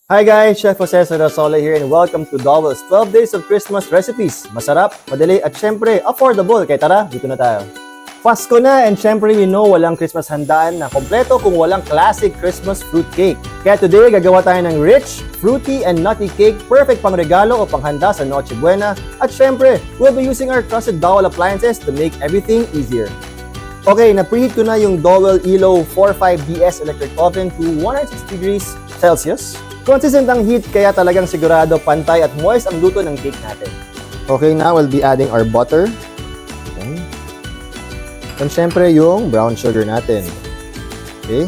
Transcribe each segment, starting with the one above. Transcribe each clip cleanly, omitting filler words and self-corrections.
Hi guys, Chef Jose Sarasola here and welcome to Dowell's 12 Days of Christmas Recipes. Masarap, madali at syempre affordable. Kaya tara, dito na tayo. Pasko na and syempre you know walang Christmas handaan na kompleto kung walang classic Christmas fruit cake. Kaya today gagawa tayo ng rich, fruity and nutty cake, perfect pang regalo o panghanda sa Noche Buena. At syempre, we'll be using our trusted Dowell appliances to make everything easier. Okay, na-preheat ko na yung Dowell 𝗵𝗃𝗍𝗵𝗆 electric oven to 160 degrees Celsius. Consistent ang heat kaya talagang sigurado pantay at moist ang luto ng cake natin. Okay, now we'll be adding our butter. Okay. And syempre yung brown sugar natin. Okay.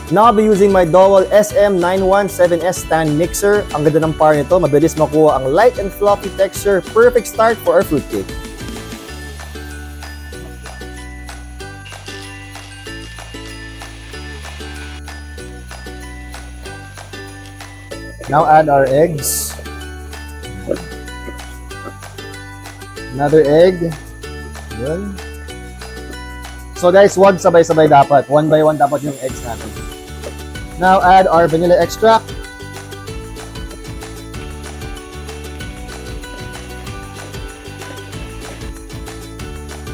Now I'll be using my Dowell SM917S stand mixer. Ang ganda ng power nito, mabilis makuha ang light and fluffy texture. Perfect start for our fruit cake. Now add our eggs. Another egg. Yun. So guys, wag sabay-sabay dapat. One by one dapat yung eggs natin. Now add our vanilla extract.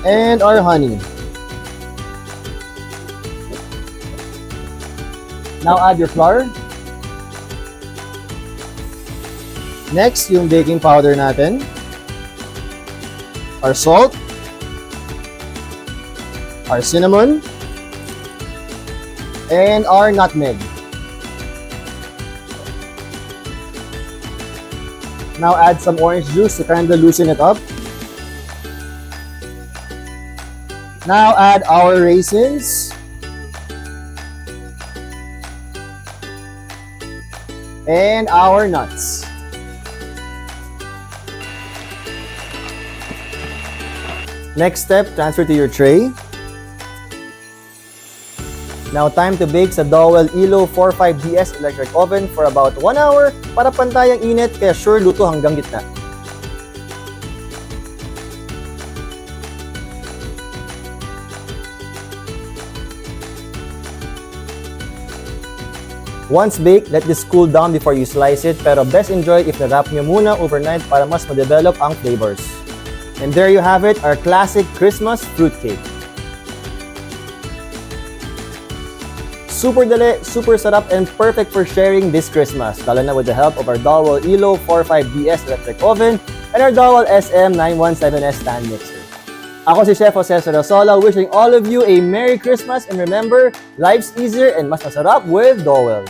And our honey. Now add your flour. Next, yung baking powder natin. Our salt. Our cinnamon. And our nutmeg. Now add some orange juice to kind of loosen it up. Now add our raisins. And our nuts. Next step, transfer to your tray. Now time to bake sa Dowell 𝗵𝗃𝗍𝗵𝗆 electric oven for about 1 hour para pantay ang init kaya sure luto hanggang gitna. Once baked, let this cool down before you slice it pero best enjoy if na-wrap nyo muna overnight para mas ma-develop ang flavors. And there you have it, our classic Christmas fruit cake. Super dali, super sarap, and perfect for sharing this Christmas, lalo na with the help of our Dowell 𝗵𝗃𝗍𝗵𝗆 electric oven and our Dowell SM917S stand mixer. Ako si Chef Jose Sarasola, wishing all of you a Merry Christmas, and remember, life's easier and mas masarap with Dowell.